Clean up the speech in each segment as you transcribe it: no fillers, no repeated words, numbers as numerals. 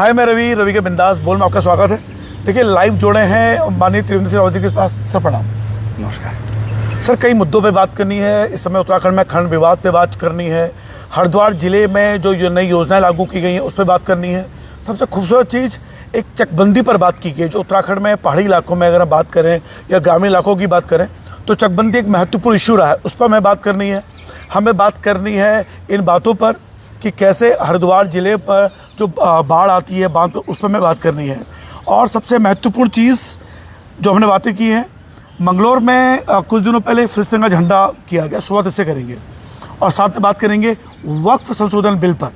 हाय, मैं रवि के बिंदास बोल में आपका स्वागत है। देखिए, लाइव जोड़े हैं माननीय त्रिवेंद्र सिंह रावत जी के पास। सर प्रणाम। नमस्कार। सर, कई मुद्दों पे बात करनी है इस समय। उत्तराखंड में खंड विवाद पे बात करनी है, हरिद्वार जिले में जो नई योजनाएं लागू की गई हैं उस पर बात करनी है। सबसे खूबसूरत चीज़ एक चकबंदी पर बात की गई। जो उत्तराखंड में पहाड़ी इलाकों में अगर हम बात करें या ग्रामीण इलाकों की बात करें तो चकबंदी एक महत्वपूर्ण इशू रहा है, उस पर हमें बात करनी है। हमें बात करनी है इन बातों पर कि कैसे हरिद्वार ज़िले पर जो बाढ़ आती है बांध पर, उस पर हमें बात करनी है। और सबसे महत्वपूर्ण चीज़ जो हमने बातें की हैं, मंगलौर में कुछ दिनों पहले फिलिस्तीन का झंडा किया गया, शुरुआत इससे करेंगे। और साथ में बात करेंगे वक्फ संशोधन बिल पर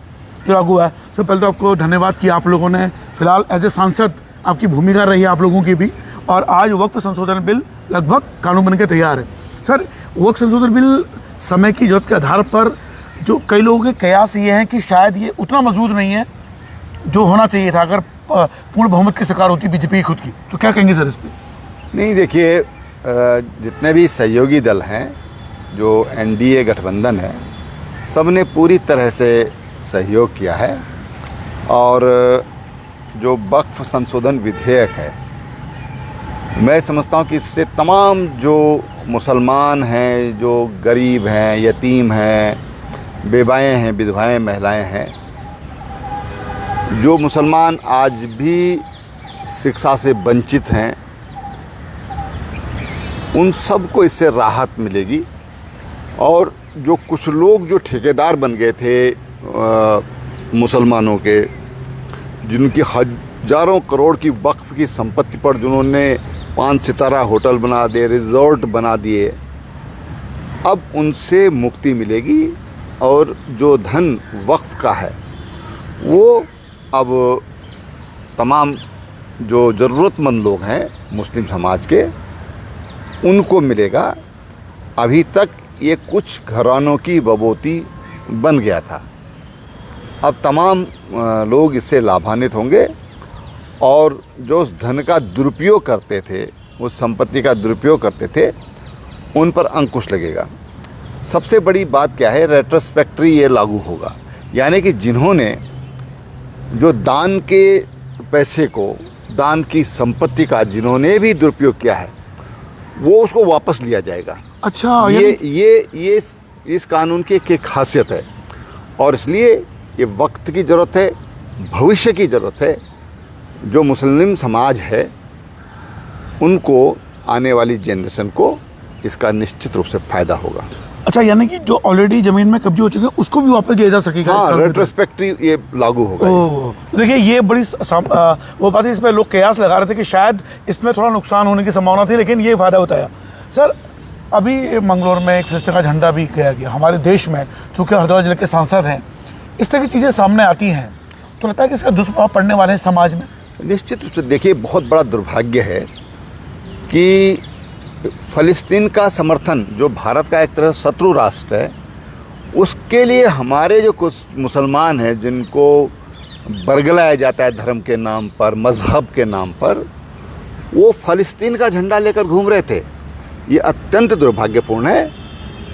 जो लागू है। सबसे पहले तो आपको धन्यवाद कि आप लोगों ने फिलहाल एज ए सांसद आपकी भूमिका रही है, आप लोगों की भी। और आज वक्फ संशोधन बिल लगभग कानून बन के तैयार है। सर, वक्फ संशोधन बिल समय की जरूरत के आधार पर जो कई लोगों के कयास ये हैं कि शायद ये उतना मजबूत नहीं है जो होना चाहिए था अगर पूर्ण बहुमत की सरकार होती बीजेपी की खुद की। तो क्या कहेंगे सर इस पर? नहीं, देखिए, जितने भी सहयोगी दल हैं, जो एनडीए गठबंधन है, सब ने पूरी तरह से सहयोग किया है। और जो वक्फ संशोधन विधेयक है, मैं समझता हूँ कि इससे तमाम जो मुसलमान हैं, जो गरीब हैं, यतीम हैं, बेवाएँ हैं, विधवाएँ महिलाएं हैं, जो मुसलमान आज भी शिक्षा से वंचित हैं, उन सब को इससे राहत मिलेगी। और जो कुछ लोग जो ठेकेदार बन गए थे मुसलमानों के, जिनकी हजारों करोड़ की वक्फ की संपत्ति पर जिन्होंने 5 सितारा होटल बना दिए, रिजॉर्ट बना दिए, अब उनसे मुक्ति मिलेगी। और जो धन वक्फ का है वो अब तमाम जो ज़रूरतमंद लोग हैं मुस्लिम समाज के, उनको मिलेगा। अभी तक ये कुछ घरानों की बबूती बन गया था, अब तमाम लोग इससे लाभान्वित होंगे। और जो उस धन का दुरुपयोग करते थे, उस संपत्ति का दुरुपयोग करते थे, उन पर अंकुश लगेगा। सबसे बड़ी बात क्या है, रेट्रोस्पेक्टरी ये लागू होगा, यानी कि जिन्होंने जो दान के पैसे को, दान की संपत्ति का जिन्होंने भी दुरुपयोग किया है, वो उसको वापस लिया जाएगा। अच्छा, ये इस कानून की एक खासियत है। और इसलिए ये वक्त की ज़रूरत है, भविष्य की ज़रूरत है। जो मुस्लिम समाज है उनको, आने वाली जनरेशन को इसका निश्चित रूप से फ़ायदा होगा। अच्छा, यानी कि जो ऑलरेडी ज़मीन में कब्जे हो चुके हैं उसको भी वापस दिया जा सकेगा? हाँ, रेट्रोस्पेक्टिव ये लागू होगा। देखिए, ये बड़ी वो बात है, इस पर लोग कयास लगा रहे थे कि शायद इसमें थोड़ा नुकसान होने की संभावना थी, लेकिन ये फ़ायदा बताया। सर, अभी मंगलौर में एक फिलिस्तीन का झंडा भी गया गया हमारे देश में। चूँकि हरिद्वार जिले के सांसद हैं, इस तरह की चीज़ें सामने आती हैं तो लगता है कि इसका दुष्प्रभाव पड़ने वाले हैं समाज में। निश्चित रूप से देखिए, बहुत बड़ा दुर्भाग्य है कि फ़लस्तीन का समर्थन, जो भारत का एक तरह शत्रु राष्ट्र है, उसके लिए हमारे जो कुछ मुसलमान हैं जिनको बरगलाया जाता है धर्म के नाम पर, मज़हब के नाम पर, वो फ़लस्तीन का झंडा लेकर घूम रहे थे। ये अत्यंत दुर्भाग्यपूर्ण है।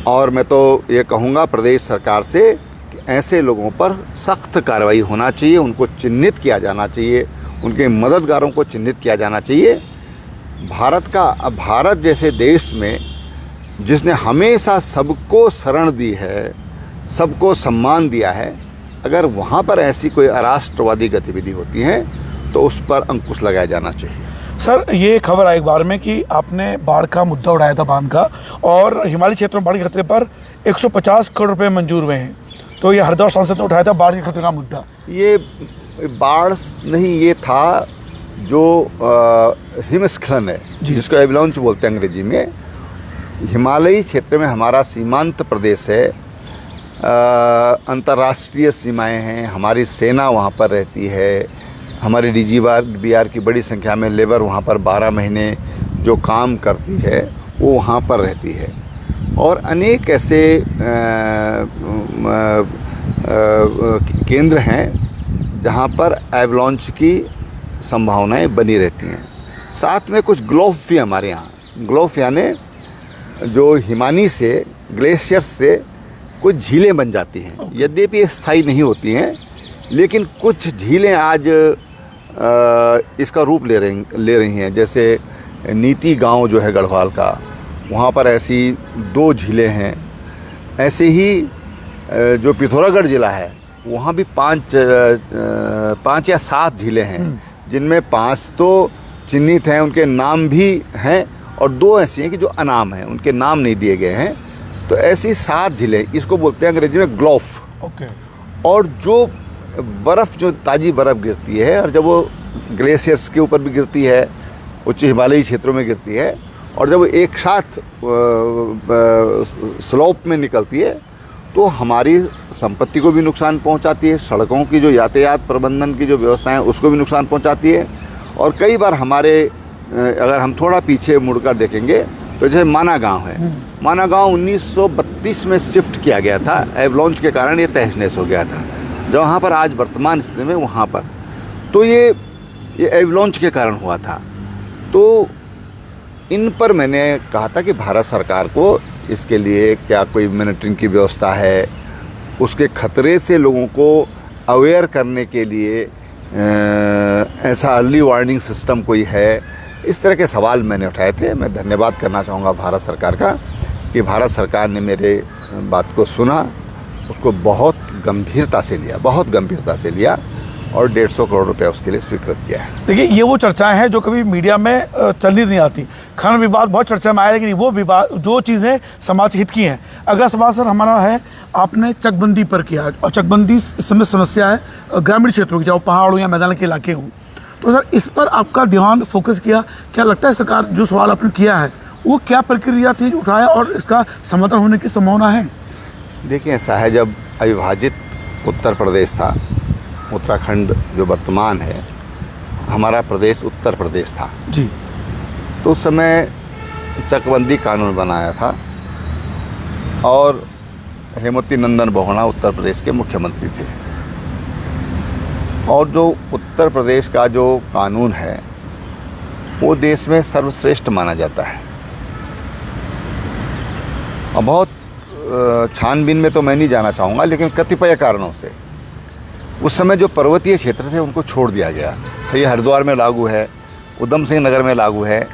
और मैं तो ये कहूँगा प्रदेश सरकार से कि ऐसे लोगों पर सख्त कार्रवाई होना चाहिए, उनको चिन्हित किया जाना चाहिए, उनके मददगारों को चिन्हित किया जाना चाहिए। भारत जैसे देश में, जिसने हमेशा सबको शरण दी है, सबको सम्मान दिया है, अगर वहाँ पर ऐसी कोई अराष्ट्रवादी गतिविधि होती है तो उस पर अंकुश लगाया जाना चाहिए। सर, ये खबर आई एक बार में कि आपने बाढ़ का मुद्दा उठाया था, बांध का, और हिमालय क्षेत्र में बाढ़ के खतरे पर 150 करोड़ रुपए मंजूर हुए हैं। तो ये हरिद्वार सांसद ने उठाया था बाढ़ के खतरे का मुद्दा। ये बाढ़ नहीं, ये था जो हिमस्खलन है, जिसको एवलांच बोलते हैं अंग्रेजी में। हिमालयी क्षेत्र में हमारा सीमांत प्रदेश है, अंतर्राष्ट्रीय सीमाएं हैं, हमारी सेना वहाँ पर रहती है, हमारी DGBR की बड़ी संख्या में लेबर वहाँ पर 12 महीने जो काम करती है वो वहाँ पर रहती है। और अनेक ऐसे केंद्र हैं जहाँ पर एवलांच की संभावनाएं बनी रहती हैं। साथ में कुछ ग्लोफ भी हमारे यहाँ, ग्लोफ यानी जो हिमानी से, ग्लेशियर से कुछ झीलें बन जाती हैं। यद्यपि ये स्थायी नहीं होती हैं, लेकिन कुछ झीलें आज इसका रूप ले रही हैं। जैसे नीति गांव जो है गढ़वाल का, वहाँ पर ऐसी 2 झीलें हैं। ऐसे ही जो पिथौरागढ़ ज़िला है वहाँ भी 5 या 7 झीलें हैं, जिनमें 5 तो चिन्हित हैं, उनके नाम भी हैं, और 2 ऐसी हैं कि जो अनाम हैं, उनके नाम नहीं दिए गए हैं। तो ऐसी 7 झीलें, इसको बोलते हैं अंग्रेजी में ग्लोफ। ओके। और जो बर्फ़, जो ताज़ी बर्फ़ गिरती है, और जब वो ग्लेशियर्स के ऊपर भी गिरती है, उच्च हिमालयी क्षेत्रों में गिरती है, और जब वो एक साथ स्लोप में निकलती है, तो हमारी संपत्ति को भी नुकसान पहुंचाती है, सड़कों की जो यातायात प्रबंधन की जो व्यवस्था है उसको भी नुकसान पहुंचाती है। और कई बार हमारे, अगर हम थोड़ा पीछे मुड़कर देखेंगे तो जैसे माना गांव है, माना गांव 1932 में शिफ्ट किया गया था, एवलॉन्च के कारण ये तहस-नहस हो गया था। जहाँ पर आज वर्तमान स्थिति में वहाँ पर, तो ये एवलॉन्च के कारण हुआ था। तो इन पर मैंने कहा था कि भारत सरकार को इसके लिए क्या कोई मॉनिटरिंग की व्यवस्था है, उसके खतरे से लोगों को अवेयर करने के लिए ऐसा अर्ली वार्निंग सिस्टम कोई है, इस तरह के सवाल मैंने उठाए थे। मैं धन्यवाद करना चाहूँगा भारत सरकार का कि भारत सरकार ने मेरे बात को सुना, उसको बहुत गंभीरता से लिया और 150 करोड़ रुपए उसके लिए स्वीकृत किया है। देखिए, ये वो चर्चाएं हैं जो कभी मीडिया में चलनी नहीं आती। खनन विवाद बहुत चर्चा में आया, लेकिन वो विवाद, जो चीज़ें समाज हित की हैं। अगला सवाल सर हमारा है, आपने चकबंदी पर किया, और चकबंदी इस समय समस्या है ग्रामीण क्षेत्रों की, चाहे पहाड़ हो या मैदान के इलाके हों। तो सर इस पर आपका ध्यान फोकस किया, क्या लगता है सरकार, जो सवाल आपने किया है वो क्या प्रक्रिया थी उठाया, और इसका समाधान होने की संभावना है? देखिए, ऐसा है, जब अविभाजित उत्तर प्रदेश था, उत्तराखंड जो वर्तमान है, हमारा प्रदेश उत्तर प्रदेश था जी, तो उस समय चकबंदी कानून बनाया था, और हेमवती नंदन बहुगुणा उत्तर प्रदेश के मुख्यमंत्री थे। और जो उत्तर प्रदेश का जो कानून है वो देश में सर्वश्रेष्ठ माना जाता है। और बहुत छानबीन में तो मैं नहीं जाना चाहूँगा, लेकिन कतिपय कारणों से उस समय जो पर्वतीय क्षेत्र थे उनको छोड़ दिया गया। ये हरिद्वार में लागू है, उधम सिंह नगर में लागू है,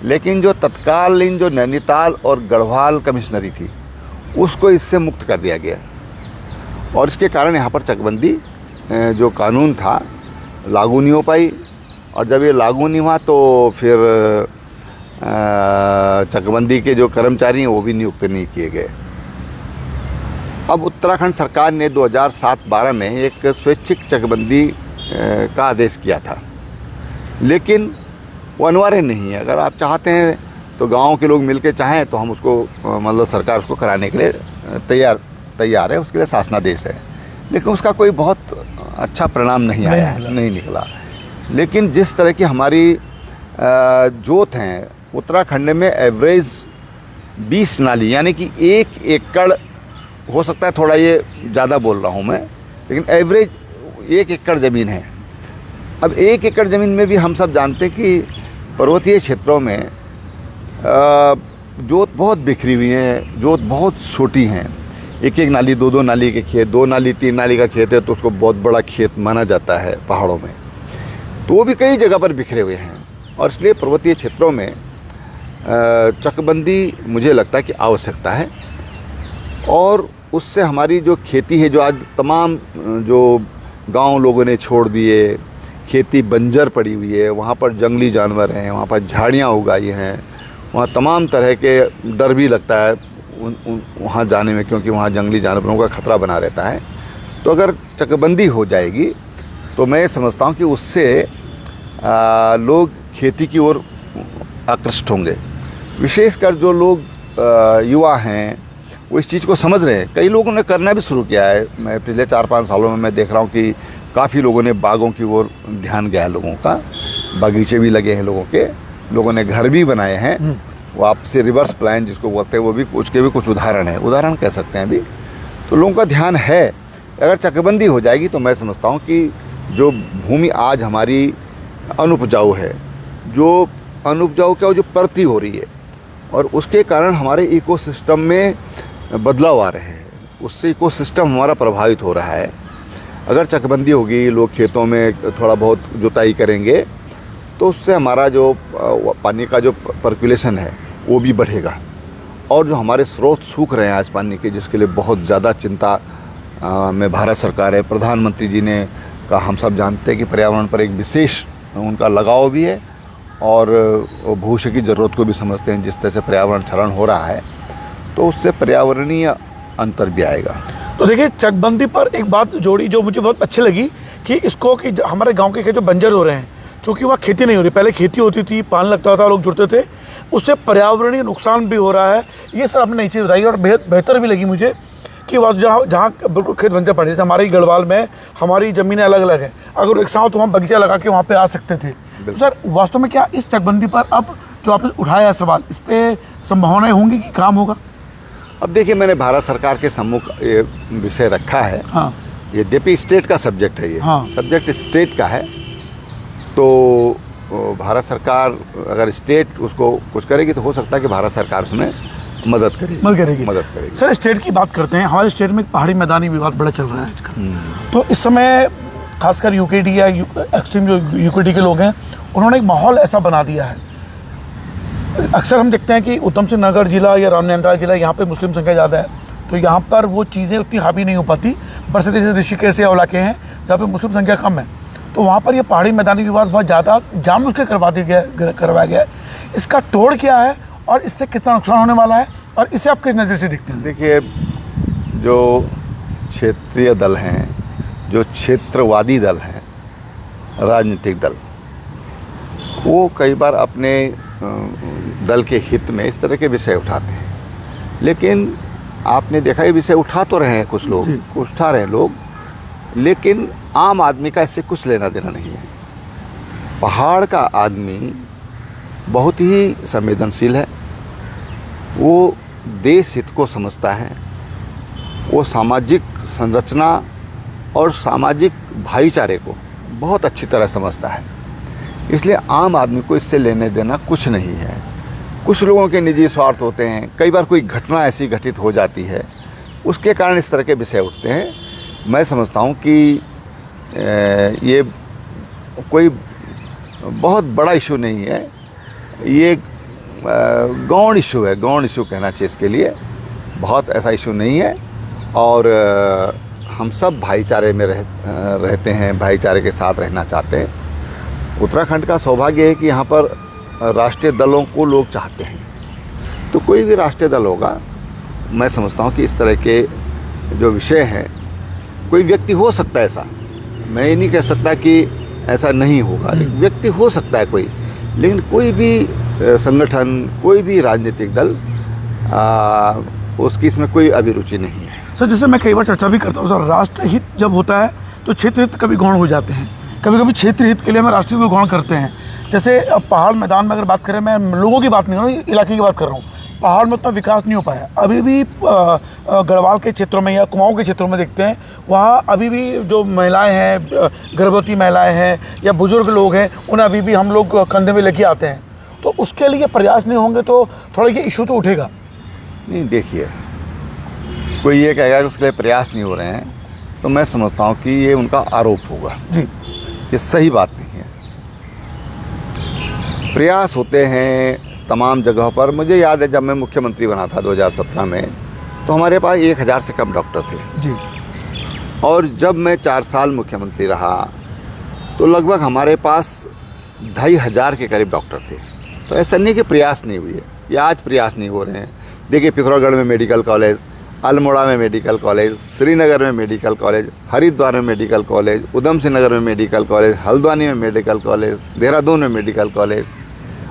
लेकिन जो तत्कालीन जो नैनीताल और गढ़वाल कमिश्नरी थी उसको इससे मुक्त कर दिया गया। और इसके कारण यहाँ पर चकबंदी जो कानून था लागू नहीं हो पाई, और जब ये लागू नहीं हुआ तो फिर चकबंदी के जो कर्मचारी हैं वो भी नियुक्त नहीं किए गए। अब उत्तराखंड सरकार ने 2007-12 में एक स्वैच्छिक चकबंदी का आदेश किया था, लेकिन वो अनिवार्य नहीं है। अगर आप चाहते हैं तो गाँव के लोग मिलकर चाहें तो हम उसको, मतलब सरकार उसको कराने के लिए तैयार है, उसके लिए शासनादेश है, लेकिन उसका कोई बहुत अच्छा परिणाम नहीं निकला। लेकिन जिस तरह की हमारी जोत हैं, उत्तराखंड में एवरेज 20 नाली, यानी कि 1 एकड़, हो सकता है थोड़ा ये ज़्यादा बोल रहा हूँ मैं, लेकिन एवरेज 1 एकड़ ज़मीन है। अब 1 एकड़ ज़मीन में भी हम सब जानते हैं कि पर्वतीय क्षेत्रों में जोत बहुत बिखरी हुई है, जोत बहुत छोटी हैं। 1-1 नाली, 2-2 नाली के खेत, 2 नाली 3 नाली का खेत है तो उसको बहुत बड़ा खेत माना जाता है पहाड़ों में। तो वो भी कई जगह पर बिखरे हुए हैं, और इसलिए पर्वतीय क्षेत्रों में चकबंदी मुझे लगता है कि आवश्यकता है। और उससे हमारी जो खेती है, जो आज तमाम जो गांव लोगों ने छोड़ दिए, खेती बंजर पड़ी हुई है, वहाँ पर जंगली जानवर हैं, वहाँ पर झाड़ियाँ उगाई हैं, वहाँ तमाम तरह के डर भी लगता है वहाँ जाने में, क्योंकि वहाँ जंगली जानवरों का खतरा बना रहता है। तो अगर चकबंदी हो जाएगी तो मैं समझता हूँ कि उससे लोग खेती की ओर आकृष्ट होंगे। विशेषकर जो लोग युवा हैं वो इस चीज़ को समझ रहे हैं। कई लोगों ने करना भी शुरू किया है। मैं पिछले 4-5 सालों में मैं देख रहा हूँ कि काफ़ी लोगों ने बागों की ओर ध्यान गया है लोगों का, बगीचे भी लगे हैं लोगों ने घर भी बनाए हैं। वो आपसे रिवर्स प्लान जिसको बोलते हैं, वो भी उसके भी कुछ उदाहरण कह सकते हैं अभी। तो लोगों का ध्यान है। अगर चकबंदी हो जाएगी तो मैं समझता हूँ कि जो भूमि आज हमारी अनुपजाऊ है, जो परती हो रही है, और उसके कारण हमारे इकोसिस्टम में बदलाव आ रहे हैं, उससे इकोसिस्टम हमारा प्रभावित हो रहा है। अगर चकबंदी होगी, लोग खेतों में थोड़ा बहुत जुताई करेंगे, तो उससे हमारा जो पानी का जो पर्कुलेशन है वो भी बढ़ेगा। और जो हमारे स्रोत सूख रहे हैं आज पानी के, जिसके लिए बहुत ज़्यादा चिंता में भारत सरकार है। प्रधानमंत्री जी ने का हम सब जानते हैं कि पर्यावरण पर एक विशेष उनका लगाव भी है, और वो भविष्य की ज़रूरत को भी समझते हैं। जिस तरह से पर्यावरण क्षरण हो रहा है, तो उससे पर्यावरणीय अंतर भी आएगा। तो देखिए, चकबंदी पर एक बात जोड़ी जो मुझे बहुत अच्छी लगी कि इसको कि हमारे गांव के खेत जो बंजर हो रहे हैं, क्योंकि वहाँ खेती नहीं हो रही, पहले खेती होती थी, पानी लगता था, लोग जुड़ते थे, उससे पर्यावरणीय नुकसान भी हो रहा है। ये सर आपने नई चीज़ बताई और बेहतर भी लगी मुझे कि वहाँ जहाँ बिल्कुल खेत बंजर पड़े, जैसे हमारी गढ़वाल में हमारी ज़मीनें अलग अलग हैं, अगर एक साथ वहाँ बगीचा लगा के वहाँ पे आ सकते थे। तो सर वास्तव में क्या इस चकबंदी पर अब जो आपने उठाया है सवाल, इस पर संभावनाएँ होंगी कि काम होगा? अब देखिए, मैंने भारत सरकार के सम्मुख ये विषय रखा है। हाँ, यद्यपि स्टेट का सब्जेक्ट है, ये हाँ। सब्जेक्ट स्टेट का है, तो भारत सरकार अगर स्टेट उसको कुछ करेगी तो हो सकता है कि भारत सरकार उसमें मदद करेगी। सर स्टेट की बात करते हैं, हमारे स्टेट में एक पहाड़ी मैदानी विवाद बड़ा चल रहा है आजकल। तो इस समय खासकर यूकेडी या एक्सट्रीम जो यूकेडी के लोग हैं, उन्होंने एक माहौल ऐसा बना दिया है। अक्सर हम देखते हैं कि उत्तम सिंह नगर जिला या रामनंदगांव जिला, यहाँ पे मुस्लिम संख्या ज़्यादा है, तो यहाँ पर वो चीज़ें उतनी हावी नहीं हो पाती। बरसती जैसे ऋषिकेश या इलाके हैं जहाँ पे मुस्लिम संख्या कम है, तो वहाँ पर ये पहाड़ी मैदानी विवाद बहुत ज़्यादा जानबूझ के करवाया गया है। इसका तोड़ क्या है और इससे कितना नुकसान होने वाला है, और इसे आप किस नज़र से देखते हैं? देखिए, जो क्षेत्रीय दल हैं, जो क्षेत्रवादी दल हैं, राजनीतिक दल, वो कई बार अपने दल के हित में इस तरह के विषय उठाते हैं। लेकिन आपने देखा, ये विषय उठा तो रहे हैं कुछ लोग, उठा रहे हैं लोग, लेकिन आम आदमी का इससे कुछ लेना देना नहीं है। पहाड़ का आदमी बहुत ही संवेदनशील है, वो देश हित को समझता है, वो सामाजिक संरचना और सामाजिक भाईचारे को बहुत अच्छी तरह समझता है। इसलिए आम आदमी को इससे लेने देना कुछ नहीं है। कुछ लोगों के निजी स्वार्थ होते हैं, कई बार कोई घटना ऐसी घटित हो जाती है, उसके कारण इस तरह के विषय उठते हैं। मैं समझता हूँ कि ये कोई बहुत बड़ा इशू नहीं है, ये गौण इशू है, गौण इशू कहना चाहिए इसके लिए, बहुत ऐसा इशू नहीं है। और हम सब भाईचारे में रहते हैं, भाईचारे के साथ रहना चाहते हैं। उत्तराखंड का सौभाग्य है कि यहाँ पर राष्ट्रीय दलों को लोग चाहते हैं, तो कोई भी राष्ट्रीय दल होगा, मैं समझता हूँ कि इस तरह के जो विषय हैं, कोई व्यक्ति हो सकता है ऐसा, मैं ये नहीं कह सकता कि ऐसा नहीं होगा, लेकिन व्यक्ति हो सकता है कोई, लेकिन कोई भी संगठन, कोई भी राजनीतिक दल उसकी इसमें कोई अभिरुचि नहीं है। सर जैसे मैं कई बार चर्चा भी करता हूँ सर, राष्ट्र हित जब होता है तो क्षेत्र हित कभी गौण हो जाते हैं, कभी कभी क्षेत्र हित के लिए हम राष्ट्रीय को गौण करते हैं। जैसे पहाड़ मैदान में अगर बात करें, मैं लोगों की बात नहीं कर रहा हूँ, इलाके की बात कर रहा हूँ। पहाड़ में उतना विकास नहीं हो पाया अभी भी। गढ़वाल के क्षेत्रों में या कुमाऊं के क्षेत्रों में देखते हैं, वहाँ अभी भी जो महिलाएं हैं, गर्भवती महिलाएं हैं या बुजुर्ग लोग हैं, उन्हें अभी भी हम लोग कंधे में लेके आते हैं। तो उसके लिए प्रयास नहीं होंगे तो थोड़ा ये इशू तो उठेगा। नहीं, देखिए, कोई ये कहेगा कि उसके लिए प्रयास नहीं हो रहे हैं, तो मैं समझता हूँ कि ये उनका आरोप होगा जी, ये सही बात नहीं है। प्रयास होते हैं तमाम जगहों पर। मुझे याद है जब मैं मुख्यमंत्री बना था 2017 में, तो हमारे पास 1000 से कम डॉक्टर थे जी। और जब मैं 4 साल मुख्यमंत्री रहा तो लगभग हमारे पास 2500 के करीब डॉक्टर थे। तो ऐसा नहीं कि प्रयास नहीं हुई है, या आज प्रयास नहीं हो रहे हैं। देखिए, पिथौरागढ़ में मेडिकल कॉलेज, अल्मोड़ा में मेडिकल कॉलेज, श्रीनगर में मेडिकल कॉलेज, हरिद्वार में मेडिकल कॉलेज, उधम सिंह नगर में मेडिकल कॉलेज, हल्द्वानी में मेडिकल कॉलेज, देहरादून में मेडिकल कॉलेज,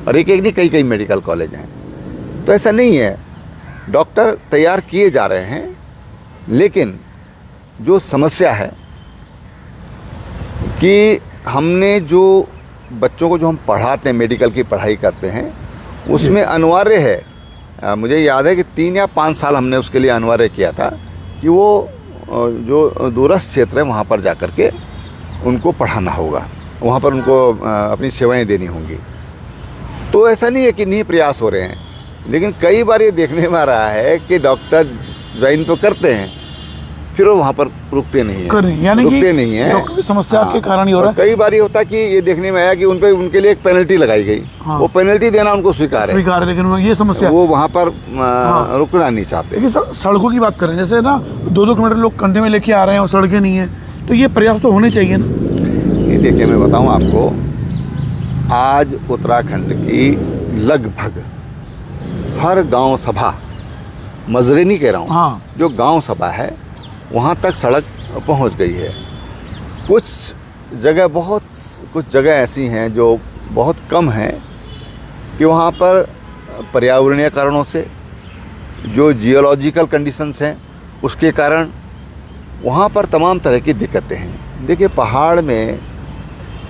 और एक नहीं कई मेडिकल कॉलेज हैं। तो ऐसा नहीं है, डॉक्टर तैयार किए जा रहे हैं, लेकिन जो समस्या है कि हमने जो बच्चों को जो हम पढ़ाते हैं, मेडिकल की पढ़ाई करते हैं, उसमें अनिवार्य है, मुझे याद है कि 3 या 5 साल हमने उसके लिए अनिवार्य किया था कि वो जो दूरस्थ क्षेत्र है वहाँ पर जा कर के उनको पढ़ाना होगा, वहाँ पर उनको अपनी सेवाएं देनी होंगी। तो ऐसा नहीं है कि नहीं प्रयास हो रहे हैं, लेकिन कई बार ये देखने में आ रहा है कि डॉक्टर ज्वाइन तो करते हैं, फिर वो वहाँ पर रुकते नहीं हैं, यानी कि रुकते नहीं हैं। डॉक्टर की समस्या के कारण ही हो रहा है। कई बार ये होता है कि ये देखने में आया कि उनके लिए एक पेनल्टी लगाई गई, वो पेनल्टी देना उनको स्वीकार है, लेकिन ये समस्या वो वहाँ पर रुकना नहीं चाहते। देखिए सर, सड़कों की बात करें, जैसे ना 2-2 किलोमीटर लोग कंधे में लेके आ रहे हैं और सड़कें नहीं है, तो ये प्रयास तो होने चाहिए ना। ये देखिए, मैं बताऊँ आपको, आज उत्तराखंड की लगभग हर गांव सभा, मजरे नहीं कह रहा हूँ, हाँ, जो गांव सभा है वहाँ तक सड़क पहुँच गई है। कुछ जगह ऐसी हैं जो बहुत कम हैं कि वहाँ पर पर्यावरणीय कारणों से, जो जियोलॉजिकल कंडीशंस हैं उसके कारण वहाँ पर तमाम तरह की दिक्कतें हैं। देखिए, पहाड़ में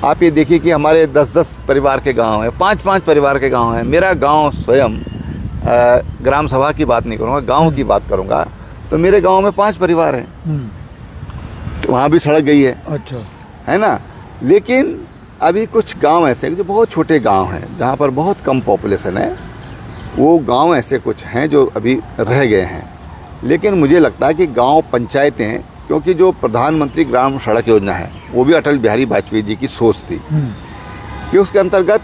आप ये देखिए कि हमारे 10-10 परिवार के गांव हैं, 5-5 परिवार के गांव हैं। मेरा गांव स्वयं, ग्राम सभा की बात नहीं करूँगा, गांव की बात करूँगा, तो मेरे गांव में 5 परिवार हैं, तो वहाँ भी सड़क गई है। अच्छा, है ना। लेकिन अभी कुछ गांव ऐसे जो बहुत छोटे गांव हैं, जहाँ पर बहुत कम पॉपुलेशन है, वो गांव ऐसे कुछ हैं जो अभी रह गए हैं। लेकिन मुझे लगता है कि गांव पंचायतें, क्योंकि जो प्रधानमंत्री ग्राम सड़क योजना है वो भी अटल बिहारी वाजपेयी जी की सोच थी कि उसके अंतर्गत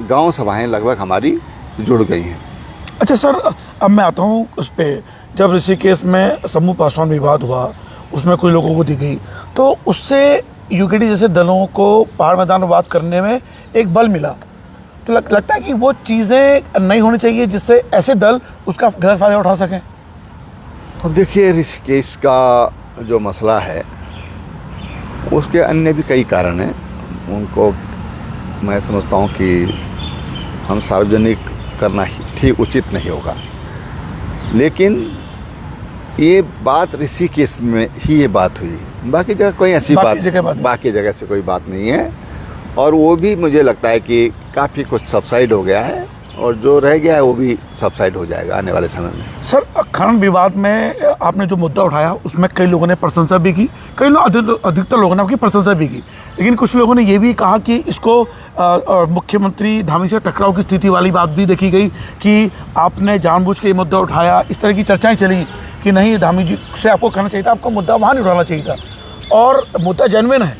गांव सभाएं लगभग हमारी जुड़ गई हैं। अच्छा सर, अब मैं आता हूँ उस पर, जब ऋषिकेश में समूह पासवान विवाद हुआ, उसमें कुछ लोगों को दी गई, तो उससे यूकेडी जैसे दलों को पहाड़ मैदान में बात करने में एक बल मिला, तो लगता है कि वो चीज़ें नहीं होनी चाहिए जिससे ऐसे दल उसका गलत फायदा उठा सकें। अब देखिए, ऋषिकेश का जो मसला है उसके अन्य भी कई कारण हैं, उनको मैं समझता हूँ कि हम सार्वजनिक करना ही ठीक उचित नहीं होगा। लेकिन ये बात ऋषिकेश में ही ये बात हुई, बाकी जगह कोई ऐसी बाकी जगह से कोई बात नहीं है। और वो भी मुझे लगता है कि काफ़ी कुछ सबसाइड हो गया है, और जो रह गया है वो भी सबसाइड हो जाएगा आने वाले समय में। सर, खनन विवाद में आपने जो मुद्दा उठाया उसमें कई लोगों ने प्रशंसा भी की, कई लोग, अधिकतर लोगों ने आपकी प्रशंसा भी की, लेकिन कुछ लोगों ने ये भी कहा कि इसको मुख्यमंत्री धामी से टकराव की स्थिति वाली बात भी देखी गई कि आपने जानबूझ के ये मुद्दा उठाया। इस तरह की चर्चाएं चली कि नहीं, धामी जी से आपको कहना चाहिए था, आपका मुद्दा वहाँ नहीं उठाना चाहिए था, और मुद्दा जेन्युइन है।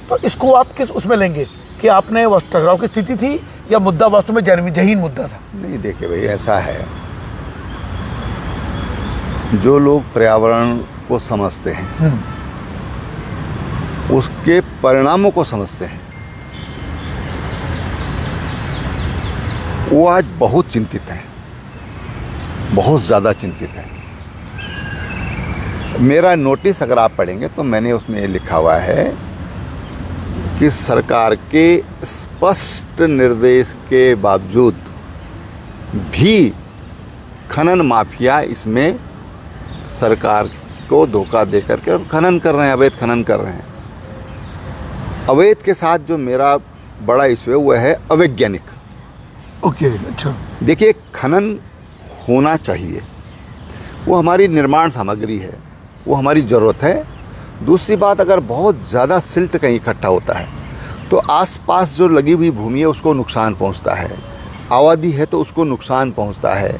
तो इसको आप किस उसमें लेंगे कि आपने टकराव की स्थिति थी या मुद्दा वास्तव में जहीन मुद्दा था? नहीं, देखिए भाई, ऐसा है, जो लोग पर्यावरण को समझते हैं उसके परिणामों को समझते हैं, वो आज बहुत चिंतित हैं, बहुत ज़्यादा चिंतित हैं। मेरा नोटिस अगर आप पढ़ेंगे तो मैंने उसमें ये लिखा हुआ है कि सरकार के स्पष्ट निर्देश के बावजूद भी खनन माफिया इसमें सरकार को धोखा दे करके और खनन कर रहे हैं, अवैध खनन कर रहे हैं। अवैध के साथ जो मेरा बड़ा इशू है वह है अवैज्ञानिक। ओके, अच्छा। देखिए, खनन होना चाहिए, वो हमारी निर्माण सामग्री है, वो हमारी ज़रूरत है। दूसरी बात, अगर बहुत ज़्यादा सिल्ट कहीं इकट्ठा होता है तो आसपास जो लगी हुई भूमि है उसको नुकसान पहुंचता है, आबादी है तो उसको नुकसान पहुंचता है।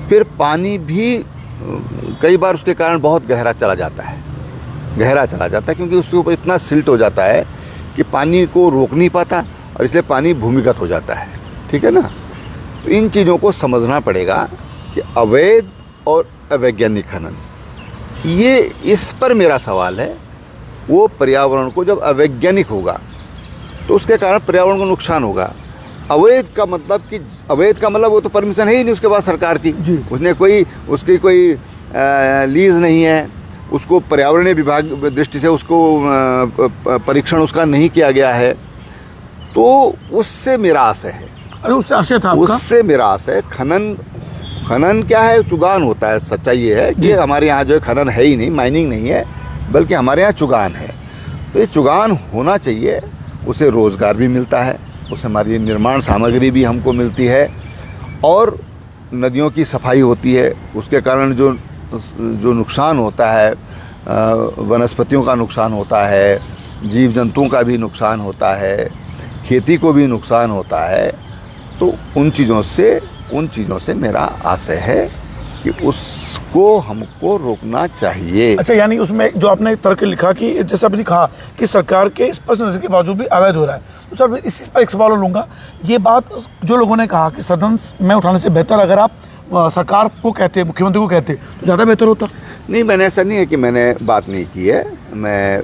फिर पानी भी कई बार उसके कारण बहुत गहरा चला जाता है, क्योंकि उसके ऊपर इतना सिल्ट हो जाता है कि पानी को रोक नहीं पाता और इसलिए पानी भूमिगत हो जाता है। ठीक है ना। तो इन चीज़ों को समझना पड़ेगा कि अवैध और अवैज्ञानिक खनन, ये इस पर मेरा सवाल है। वो पर्यावरण को जब अवैज्ञानिक होगा तो उसके कारण पर्यावरण को नुकसान होगा। अवैध का मतलब वो तो परमिशन है ही नहीं उसके बाद सरकार की, उसकी कोई लीज नहीं है, उसको पर्यावरणीय विभाग दृष्टि से उसको परीक्षण उसका नहीं किया गया है। तो उससे मेरा आशय है, उससे आशय था आपका? उससे मेरा आशय, खनन क्या है, चुगान होता है। सच्चाई ये है कि हमारे यहाँ जो है खनन है ही नहीं, माइनिंग नहीं है, बल्कि हमारे यहाँ चुगान है। तो ये चुगान होना चाहिए, उसे रोज़गार भी मिलता है, उससे हमारी निर्माण सामग्री भी हमको मिलती है, और नदियों की सफाई होती है। उसके कारण जो नुकसान होता है, वनस्पतियों का नुकसान होता है, जीव जंतुओं का भी नुकसान होता है, खेती को भी नुकसान होता है। तो उन चीज़ों से मेरा आशय है कि उसको हमको रोकना चाहिए। अच्छा, यानी उसमें जो आपने तर्क लिखा कि जैसे आपने कहा कि सरकार के स्पष्ट नजर के बावजूद भी अवैध हो रहा है, तो सर इस चीज़ पर एक सवाल और लूँगा। ये बात जो लोगों ने कहा कि सदन में उठाने से बेहतर अगर आप सरकार को कहते, मुख्यमंत्री को कहते तो ज़्यादा बेहतर होता। नहीं, मैंने ऐसा नहीं है कि मैंने बात नहीं की है। मैं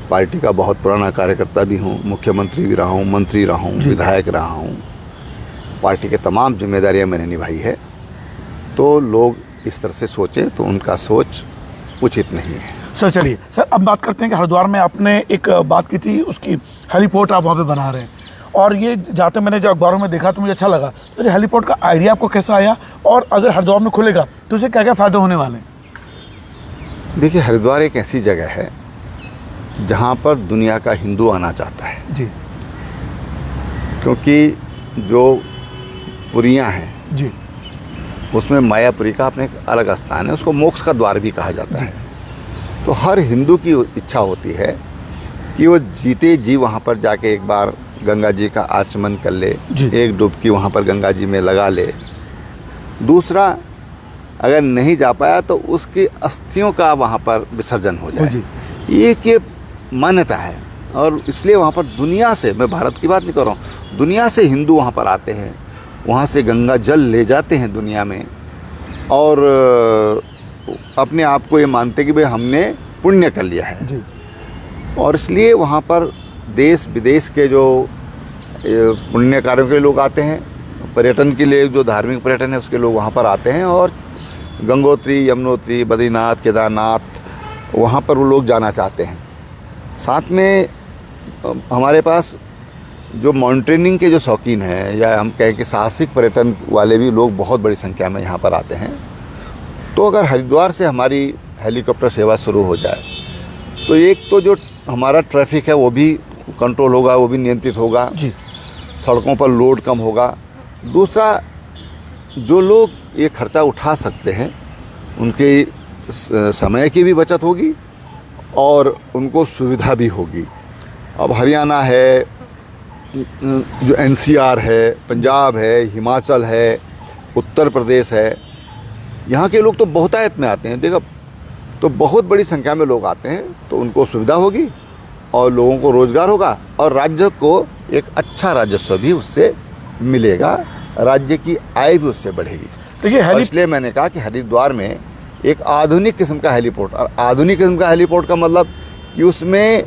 पार्टी का बहुत पुराना कार्यकर्ता भी हूँ, मुख्यमंत्री भी रहा हूँ, मंत्री रहा हूँ, विधायक रहा हूँ। पार्टी के तमाम जिम्मेदारियाँ मैंने निभाई है। तो लोग इस तरह से सोचें तो उनका सोच उचित नहीं है। सर चलिए सर, अब बात करते हैं कि हरिद्वार में आपने एक बात की थी, उसकी हेलीपोर्ट आप वहाँ पे बना रहे हैं, और ये जाते मैंने जब अखबारों में देखा तो मुझे अच्छा लगा। तो ये हेलीपोर्ट का आइडिया आपको कैसा आया, और अगर हरिद्वार में खुलेगा तो उससे क्या क्या फ़ायदे होने वाले हैं? देखिए, हरिद्वार एक ऐसी जगह है जहाँ पर दुनिया का हिंदू आना चाहता है जी क्योंकि जो पुरियाँ हैं जी उसमें मायापुरी का अपने एक अलग स्थान है, उसको मोक्ष का द्वार भी कहा जाता है। तो हर हिंदू की इच्छा होती है कि वो जीते जी वहाँ पर जाके एक बार गंगा जी का आचमन कर ले, एक डुबकी वहाँ पर गंगा जी में लगा ले। दूसरा, अगर नहीं जा पाया तो उसकी अस्थियों का वहाँ पर विसर्जन हो जाए। ये मान्यता है, और इसलिए वहाँ पर दुनिया से, मैं भारत की बात नहीं कर रहा हूँ, दुनिया से हिंदू वहाँ पर आते हैं, वहाँ से गंगा जल ले जाते हैं दुनिया में, और अपने आप को ये मानते कि भाई हमने पुण्य कर लिया है जी। और इसलिए वहाँ पर देश विदेश के जो पुण्य कार्यों के लोग आते हैं, पर्यटन के लिए जो धार्मिक पर्यटन है उसके लोग वहाँ पर आते हैं, और गंगोत्री, यमुनोत्री, बद्रीनाथ, केदारनाथ, वहाँ पर वो लोग जाना चाहते हैं। साथ में हमारे पास जो माउंटेनिंग के जो शौकीन हैं, या हम कहें कि साहसिक पर्यटन वाले भी लोग बहुत बड़ी संख्या में यहाँ पर आते हैं। तो अगर हरिद्वार से हमारी हेलीकॉप्टर सेवा शुरू हो जाए तो एक तो जो हमारा ट्रैफिक है वो भी कंट्रोल होगा, वो भी नियंत्रित होगा जी। सड़कों पर लोड कम होगा। दूसरा, जो लोग ये खर्चा उठा सकते हैं उनके समय की भी बचत होगी और उनको सुविधा भी होगी। अब हरियाणा है, जो NCR है, पंजाब है, हिमाचल है, उत्तर प्रदेश है, यहाँ के लोग तो बहुतायत में आते हैं। देखो, तो बहुत बड़ी संख्या में लोग आते हैं, तो उनको सुविधा होगी और लोगों को रोज़गार होगा, और राज्य को एक अच्छा राजस्व भी उससे मिलेगा, राज्य की आय भी उससे बढ़ेगी। देखिए, इसलिए मैंने कहा कि हरिद्वार में एक आधुनिक किस्म का हेलीपोर्ट, और आधुनिक किस्म का हेलीपोर्ट का मतलब कि उसमें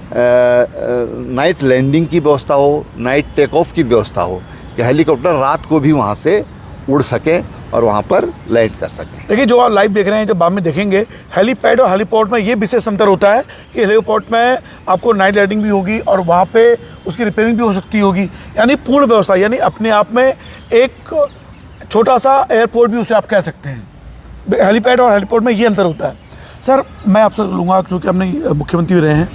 नाइट लैंडिंग की व्यवस्था हो, नाइट टेक ऑफ की व्यवस्था हो, कि हेलीकॉप्टर रात को भी वहाँ से उड़ सके और वहाँ पर लैंड कर सकें। देखिए, जो आप लाइव देख रहे हैं, जो बाद में देखेंगे, हेलीपैड और हेलीपोर्ट में ये विशेष अंतर होता है कि हेलीपोर्ट में आपको नाइट लैंडिंग भी होगी और वहाँ पे उसकी रिपेयरिंग भी हो सकती होगी, यानी पूर्ण व्यवस्था, यानी अपने आप में एक छोटा सा एयरपोर्ट भी उसे आप कह सकते हैं। हेलीपैड और हेलीपोर्ट में ये अंतर होता है। सर, मैं आपसे लूँगा, क्योंकि हमने मुख्यमंत्री रहे हैं,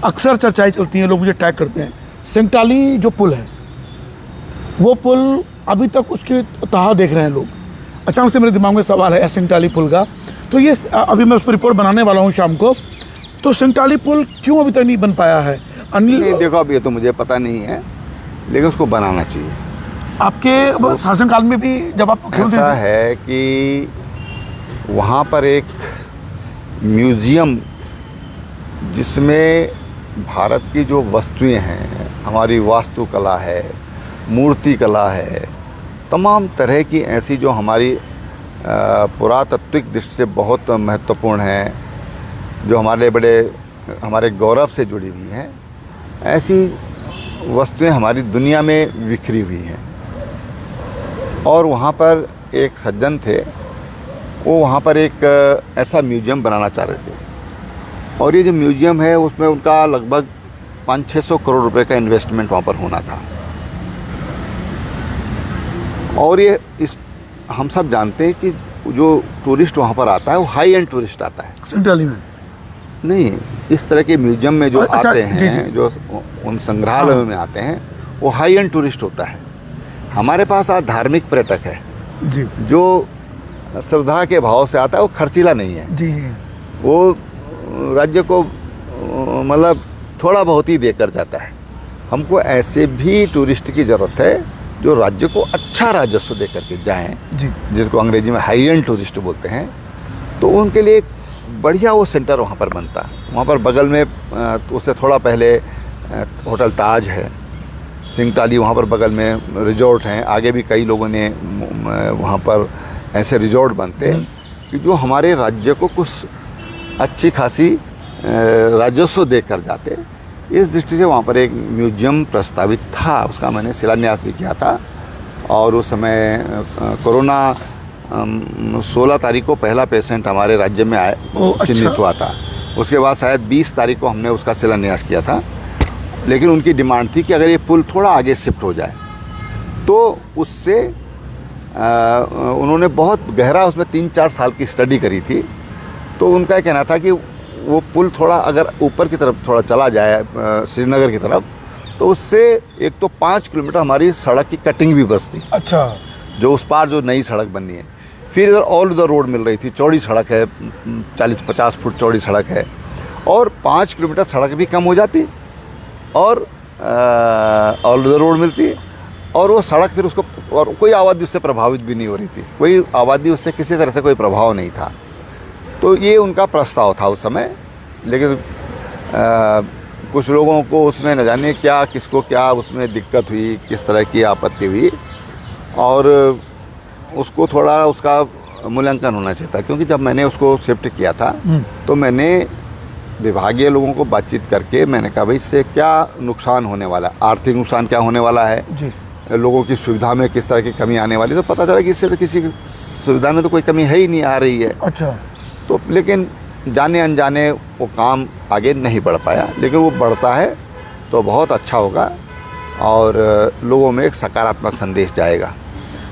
अक्सर चर्चाएँ चलती हैं, लोग मुझे टैग करते हैं, सिंगटाली जो पुल है, वो पुल अभी तक उसके तहा देख रहे हैं लोग। अचानक से मेरे दिमाग में सवाल है सिंगटाली पुल का, तो ये अभी मैं उस पर रिपोर्ट बनाने वाला हूँ शाम को। तो सिंगटाली पुल क्यों अभी तक नहीं बन पाया है? अनिल, नहीं, देखो, अब ये तो मुझे पता नहीं है, लेकिन उसको बनाना चाहिए। आपके शासनकाल में भी जब आप ऐसा है कि वहाँ पर एक म्यूज़ियम, जिसमें भारत की जो वस्तुएं हैं, हमारी वास्तुकला है, मूर्ति कला है, तमाम तरह की ऐसी जो हमारी पुरातात्विक दृष्टि से बहुत महत्वपूर्ण हैं, जो हमारे गौरव से जुड़ी हुई हैं, ऐसी वस्तुएं हमारी दुनिया में बिखरी हुई हैं। और वहाँ पर एक सज्जन थे, वो वहाँ पर एक ऐसा म्यूज़ियम बनाना चाह रहे थे, और ये जो म्यूज़ियम है उसमें उनका लगभग 500-600 करोड़ रुपए का इन्वेस्टमेंट वहाँ पर होना था। और ये हम सब जानते हैं कि जो टूरिस्ट वहाँ पर आता है वो हाई एंड टूरिस्ट आता है। सिंगटाली में नहीं, इस तरह के म्यूज़ियम में जो अच्छा, आते हैं, जी। जो उन संग्रहालयों में आते हैं, वो हाई एंड टूरिस्ट होता है। हमारे पास आज धार्मिक पर्यटक है जी, जो श्रद्धा के भाव से आता है, वो खर्चीला नहीं है, जी, वो राज्य को मतलब थोड़ा बहुत ही देकर जाता है। हमको ऐसे भी टूरिस्ट की ज़रूरत है जो राज्य को अच्छा राजस्व दे करके जाएं, जी जिसको अंग्रेजी में हाई एंड टूरिस्ट बोलते हैं, तो उनके लिए एक बढ़िया वो सेंटर वहाँ पर बनता है। वहाँ पर बगल में उससे थोड़ा पहले होटल ताज है, सिंगटाली वहाँ पर बगल में रिजॉर्ट हैं, आगे भी कई लोगों ने वहाँ पर ऐसे रिजॉर्ट बनते कि जो हमारे राज्य को कुछ अच्छी खासी राजस्व दे कर जाते। इस दृष्टि से वहाँ पर एक म्यूजियम प्रस्तावित था, उसका मैंने शिलान्यास भी किया था। और उस समय कोरोना 16 तारीख को पहला पेशेंट हमारे राज्य में आए चिन्हित हुआ था। उसके बाद शायद 20 तारीख को हमने उसका शिलान्यास किया था। लेकिन उनकी डिमांड थी कि अगर ये पुल थोड़ा आगे शिफ्ट हो जाए तो उससे उन्होंने बहुत गहरा उसमें 3-4 साल की स्टडी करी थी। तो उनका ये कहना था कि वो पुल थोड़ा अगर ऊपर की तरफ थोड़ा चला जाए श्रीनगर की तरफ, तो उससे एक तो 5 किलोमीटर हमारी सड़क की कटिंग भी बचती। अच्छा, जो उस पार जो नई सड़क बननी है, फिर इधर ऑल उधर रोड मिल रही थी, चौड़ी सड़क है, 40-50 फुट चौड़ी सड़क है, और 5 किलोमीटर सड़क भी कम हो जाती और ऑल उधर रोड मिलती, और वो सड़क फिर उसको, और कोई आबादी उससे प्रभावित भी नहीं हो रही थी, कोई आबादी उससे किसी तरह से कोई प्रभाव नहीं था। तो ये उनका प्रस्ताव था उस समय। लेकिन कुछ लोगों को उसमें न जाने क्या, किसको क्या उसमें दिक्कत हुई, किस तरह की आपत्ति हुई, और उसको थोड़ा उसका मूल्यांकन होना चाहिए था। क्योंकि जब मैंने उसको शिफ्ट किया था तो मैंने विभागीय लोगों को बातचीत करके मैंने कहा भाई इससे क्या नुकसान होने वाला, आर्थिक नुकसान क्या होने वाला है जी, लोगों की सुविधा में किस तरह की कमी आने वाली। तो पता चला कि इससे तो किसी सुविधा में तो कोई कमी है ही नहीं आ रही है। अच्छा, तो लेकिन जाने अनजाने वो काम आगे नहीं बढ़ पाया। लेकिन वो बढ़ता है तो बहुत अच्छा होगा और लोगों में एक सकारात्मक संदेश जाएगा।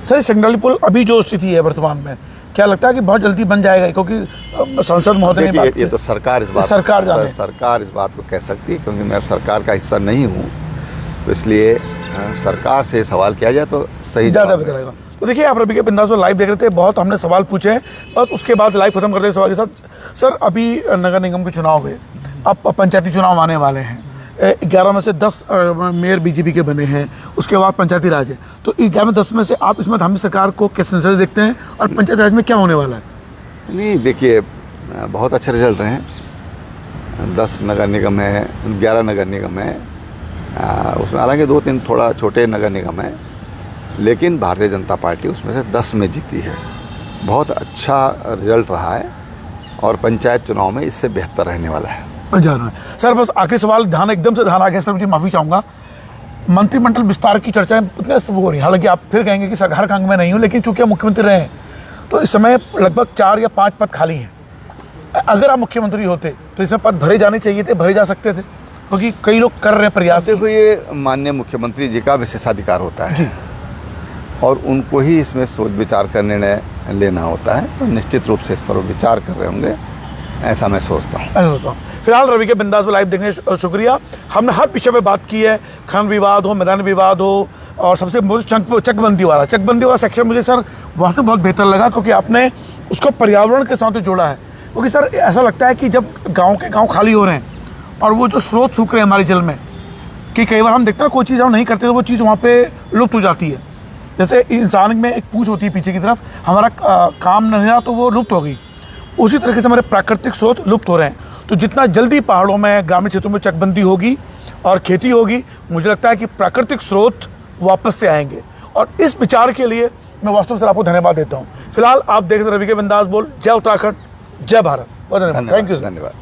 सर सिंगटाली पुल अभी जो स्थिति है वर्तमान में, क्या लगता है कि बहुत जल्दी बन जाएगा? क्योंकि सांसद महोदय ने बात की, ये तो सरकार इस बात सरकार इस बात को कह सकती है, क्योंकि मैं अब सरकार का हिस्सा नहीं हूँ, तो इसलिए सरकार से सवाल किया जाए तो सही ज़्यादा बेहतर रहेगा। तो देखिए, आप रवि के बिंदास में लाइव देख रहे थे, बहुत हमने सवाल पूछे हैं, बस उसके बाद लाइव खत्म करते हैं सवाल के साथ। सर अभी नगर निगम के चुनाव हुए, अब पंचायती चुनाव आने वाले हैं, 11 में से 10 मेयर बीजेपी के बने हैं, उसके बाद पंचायती राज है। तो 11 में 10 में से आप इसमें धामी सरकार को किस नजर से देखते हैं, और पंचायती राज में क्या होने वाला है? नहीं, देखिए बहुत अच्छे रिजल्ट रहे हैं। 10 नगर निगम है, 11 नगर निगम है, उसमें हालांकि 2-3 थोड़ा छोटे नगर निगम हैं, लेकिन भारतीय जनता पार्टी उसमें से 10 में जीती है। बहुत अच्छा रिजल्ट रहा है और पंचायत चुनाव में इससे बेहतर रहने वाला है। सर बस आखिरी सवाल, एकदम से ध्यान आ गया सर, मुझे माफ़ी चाहूँगा। मंत्रिमंडल विस्तार की चर्चाएं इतने सब हो रही हैं, हालांकि आप फिर कहेंगे कि सरकार का अंग में नहीं हूँ, लेकिन चूंकि मुख्यमंत्री रहे हैं तो इस समय लगभग 4 या 5 पद खाली हैं। अगर आप मुख्यमंत्री होते तो इसमें पद भरे जाने चाहिए थे, भरे जा सकते थे, क्योंकि कई लोग कर रहे हैं प्रयास। देखो, ये माननीय मुख्यमंत्री जी का विशेषाधिकार होता है और उनको ही इसमें सोच विचार कर निर्णय लेना होता है। तो निश्चित रूप से इस पर विचार कर रहे होंगे, ऐसा मैं सोचता हूँ। फिलहाल रवि के बिंदास में लाइव देखने शुक्रिया। हमने हर विषय पे बात की है, खनन विवाद हो, मैदानी विवाद हो, और सबसे चकबंदी वाला सेक्शन मुझे सर वास्तव में बहुत बेहतर लगा, क्योंकि आपने उसको पर्यावरण के साथ जोड़ा है। क्योंकि सर ऐसा लगता है कि जब गाँव के गाँव खाली हो रहे हैं और वो जो स्रोत सूख रहे हैं हमारे जल में, कि कई बार हम देखते हैं कोई चीज़ हम नहीं करते तो वो चीज़ वहाँ पे लुप्त हो जाती है। जैसे इंसान में एक पूंछ होती है पीछे की तरफ, हमारा काम नहीं रहा तो वो लुप्त हो गई। उसी तरीके से हमारे प्राकृतिक स्रोत लुप्त हो रहे हैं। तो जितना जल्दी पहाड़ों में, ग्रामीण क्षेत्रों में चकबंदी होगी और खेती होगी, मुझे लगता है कि प्राकृतिक स्रोत वापस से आएंगे। और इस विचार के लिए मैं वास्तव में आपको धन्यवाद देता हूँ। फिलहाल आप देख रहे हैं रवि के बिंदास बोल। जय उत्तराखंड, जय भारत। बहुत धन्यवाद। Thank you. धन्यवाद।